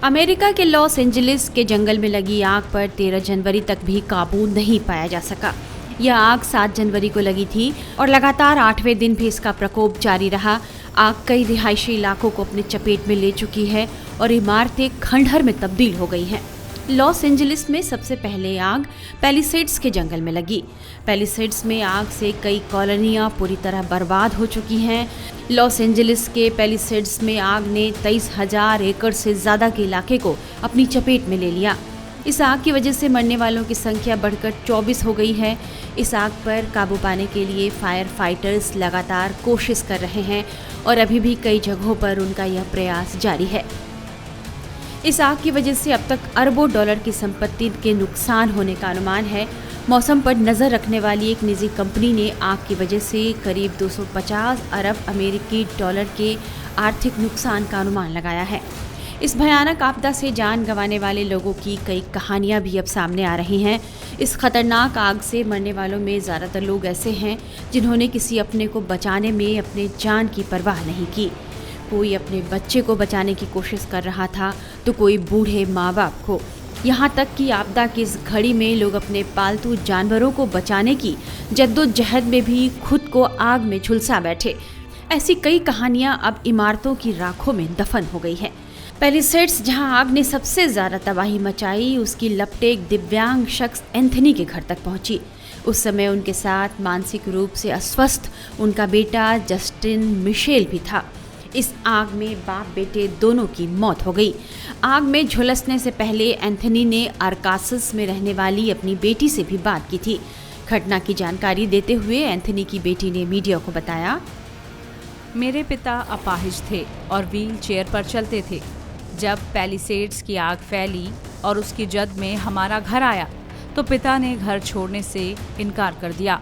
America के Los Angeles के जंगल में लगी आग पर 13 जनवरी तक भी काबू नहीं पाया जा सका। यह आग 7 जनवरी को लगी थी और लगातार 8वें दिन भी इसका प्रकोप जारी रहा। आग कई रिहायशी इलाकों को अपने चपेट में ले चुकी है और इमारतें खंडहर में तब्दील हो गई हैं। लॉस एंजलिस में सबसे पहले आग पैलिसेड्स के जंगल में लगी। पैलिसेड्स में आग से कई कॉलोनियां पूरी तरह बर्बाद हो चुकी हैं। लॉस एंजलिस के पैलिसेड्स में आग ने 23,000 एकड़ से ज़्यादा के इलाके को अपनी चपेट में ले लिया। इस आग की वजह से मरने वालों की संख्या बढ़कर 24 हो गई है। इस आग पर काबू पाने के लिए फायर फाइटर्स लगातार कोशिश कर रहे हैं और अभी भी कई जगहों पर उनका यह प्रयास जारी है। इस आग की वजह से अब तक अरबों डॉलर की संपत्ति के नुकसान होने का अनुमान है। मौसम पर नज़र रखने वाली एक निजी कंपनी ने आग की वजह से करीब 250 अरब अमेरिकी डॉलर के आर्थिक नुकसान का अनुमान लगाया है। इस भयानक आपदा से जान गंवाने वाले लोगों की कई कहानियां भी अब सामने आ रही हैं। इस खतरनाक आग से मरने वालों में ज़्यादातर लोग ऐसे हैं जिन्होंने किसी अपने को बचाने में अपने जान की परवाह नहीं की। कोई अपने बच्चे को बचाने की कोशिश कर रहा था तो कोई बूढ़े माँ बाप को। यहाँ तक कि आपदा की इस घड़ी में लोग अपने पालतू जानवरों को बचाने की जद्दोजहद में भी खुद को आग में झुलसा बैठे। ऐसी कई कहानियाँ अब इमारतों की राखों में दफन हो गई हैं। पैलिसेड्स जहां आग ने सबसे ज़्यादा तबाही मचाई, उसकी लपटें एक दिव्यांग शख्स एंथनी के घर तक पहुंची। उस समय उनके साथ मानसिक रूप से अस्वस्थ उनका बेटा जस्टिन मिशेल भी था। इस आग में बाप बेटे दोनों की मौत हो गई। आग में झुलसने से पहले एंथनी ने अरकासस में रहने वाली अपनी बेटी से भी बात की थी। घटना की जानकारी देते हुए एंथनी की बेटी ने मीडिया को बताया, मेरे पिता अपाहिज थे और व्हील चेयर पर चलते थे। जब पैलिसेड्स की आग फैली और उसकी जद में हमारा घर आया तो पिता ने घर छोड़ने से इनकार कर दिया।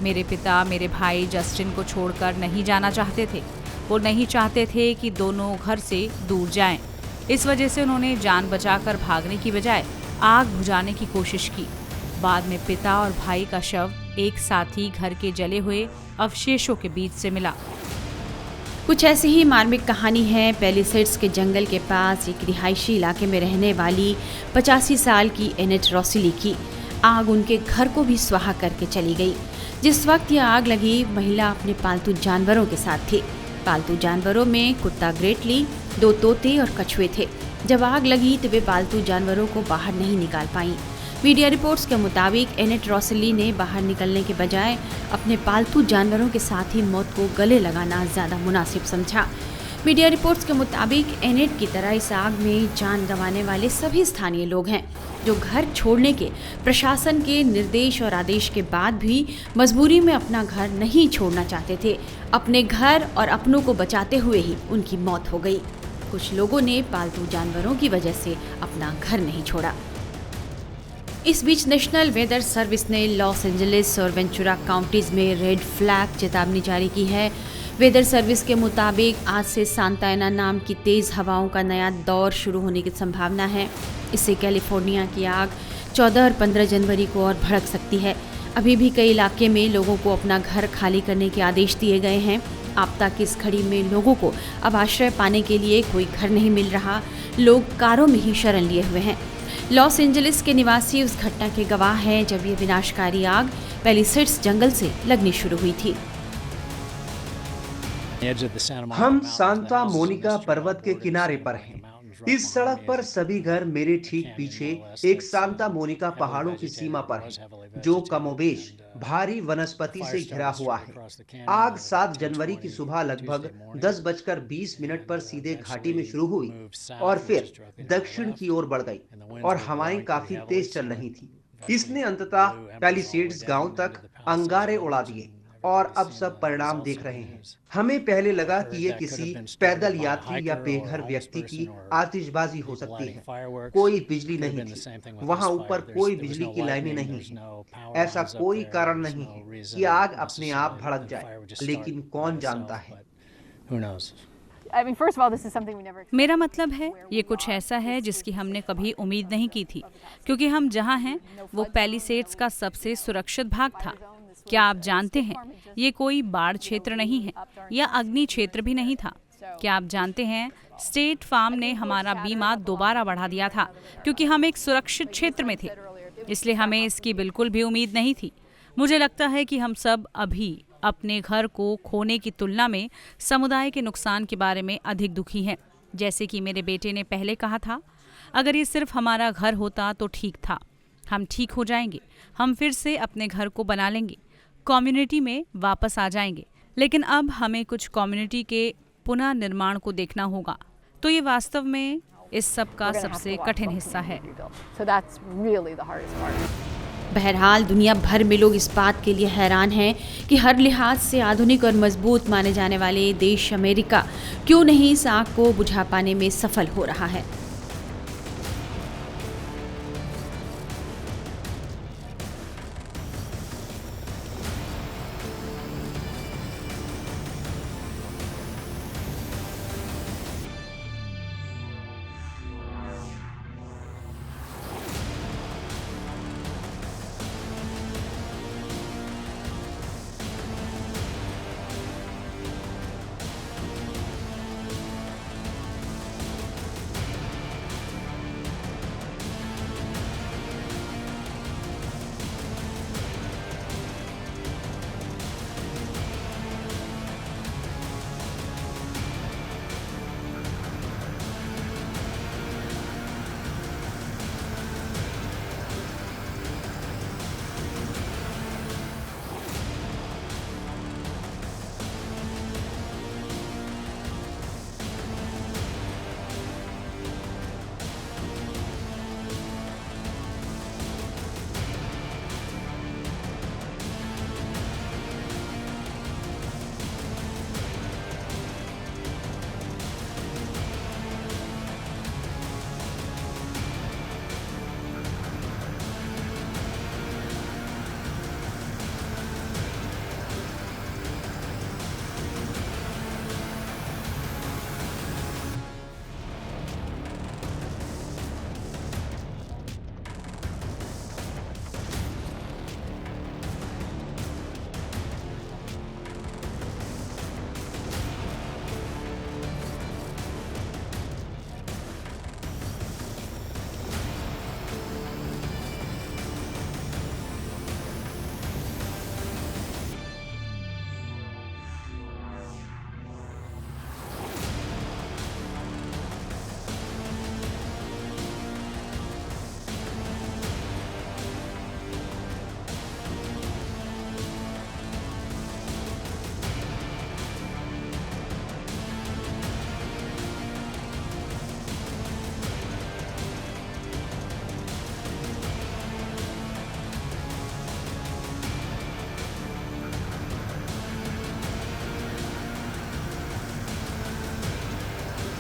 मेरे पिता मेरे भाई जस्टिन को छोड़कर नहीं जाना चाहते थे। वो नहीं चाहते थे कि दोनों घर से दूर जाएं। इस वजह से उन्होंने जान बचाकर भागने की बजाय आग बुझाने की कोशिश की। बाद में पिता और भाई का शव एक साथ ही घर के जले हुए अवशेषों के बीच से मिला। कुछ ऐसी ही मार्मिक कहानी है पैलिसेड्स के जंगल के पास एक रिहायशी इलाके में रहने वाली 85 साल की एनेट रॉसिली की। आग उनके घर को भी स्वाहा करके चली गई। जिस वक्त यह आग लगी, महिला अपने पालतू जानवरों के साथ थी। पालतू जानवरों में कुत्ता ग्रेटली, 2 तोते और कछुए थे। जब आग लगी तो वे पालतू जानवरों को बाहर नहीं निकाल पाईं। मीडिया रिपोर्ट्स के मुताबिक एनेट रॉसिली ने बाहर निकलने के बजाय अपने पालतू जानवरों के साथ ही मौत को गले लगाना ज़्यादा मुनासिब समझा। मीडिया रिपोर्ट्स के मुताबिक एनेट की तरह इस आग में जान गंवाने वाले सभी स्थानीय लोग हैं जो घर छोड़ने के प्रशासन के निर्देश और आदेश के बाद भी मजबूरी में अपना घर नहीं छोड़ना चाहते थे। अपने घर और अपनों को बचाते हुए ही उनकी मौत हो गई। कुछ लोगों ने पालतू जानवरों की वजह से अपना घर नहीं छोड़ा। इस बीच नेशनल वेदर सर्विस ने लॉस एंजलिस और वेंचुरा काउंटीज में रेड फ्लैग चेतावनी जारी की है। वेदर सर्विस के मुताबिक आज से सांता एना नाम की तेज़ हवाओं का नया दौर शुरू होने की संभावना है। इससे कैलिफोर्निया की आग 14 और 15 जनवरी को और भड़क सकती है। अभी भी कई इलाके में लोगों को अपना घर खाली करने के आदेश दिए गए हैं। आपदा की इस घड़ी में लोगों को अब आश्रय पाने के लिए कोई घर नहीं मिल रहा। लोग कारों में ही शरण लिए हुए हैं। लॉस एंजलिस के निवासी उस घटना के गवाह हैं जब ये विनाशकारी आग पैलिसेड्स जंगल से लगनी शुरू हुई थी। हम सांता मोनिका पर्वत के किनारे पर हैं। इस सड़क पर सभी घर मेरे ठीक पीछे एक सांता मोनिका पहाड़ों की सीमा पर है जो कमोबेश भारी वनस्पति से घिरा हुआ है। आग 7 जनवरी की सुबह लगभग 10:20 पर सीधे घाटी में शुरू हुई और फिर दक्षिण की ओर बढ़ गई और हवाएं काफी तेज चल रही थी। इसने अंततः पैलिसेड्स गांव तक अंगारे उड़ा दिए और अब सब परिणाम देख रहे हैं। हमें पहले लगा कि ये किसी पैदल यात्री या बेघर व्यक्ति की आतिशबाजी हो सकती है। कोई बिजली नहीं थी, वहां ऊपर कोई बिजली की लाइनें नहीं है। ऐसा कोई कारण नहीं है कि आग अपने आप भड़क जाए, लेकिन कौन जानता है। मेरा मतलब है ये कुछ ऐसा है जिसकी हमने कभी उम्मीद नहीं की थी, क्योंकि हम जहाँ हैं वो पैलिसेड्स का सबसे सुरक्षित भाग था। क्या आप जानते हैं, ये कोई बाढ़ क्षेत्र नहीं है या अग्नि क्षेत्र भी नहीं था। क्या आप जानते हैं, स्टेट फार्म ने हमारा बीमा दोबारा बढ़ा दिया था क्योंकि हम एक सुरक्षित क्षेत्र में थे, इसलिए हमें इसकी बिल्कुल भी उम्मीद नहीं थी। मुझे लगता है कि हम सब अभी अपने घर को खोने की तुलना में समुदाय के नुकसान के बारे में अधिक दुखी हैं। जैसे कि मेरे बेटे ने पहले कहा था, अगर ये सिर्फ हमारा घर होता तो ठीक था, हम ठीक हो जाएंगे, हम फिर से अपने घर को बना लेंगे, कम्युनिटी में वापस आ जाएंगे। लेकिन अब हमें कुछ कम्युनिटी के पुनः निर्माण को देखना होगा, तो ये वास्तव में इस सब का सबसे कठिन हिस्सा है। बहरहाल दुनिया भर में लोग इस बात के लिए हैरान हैं कि हर लिहाज से आधुनिक और मजबूत माने जाने वाले देश अमेरिका क्यों नहीं इस आग को बुझा पाने में सफल हो रहा है।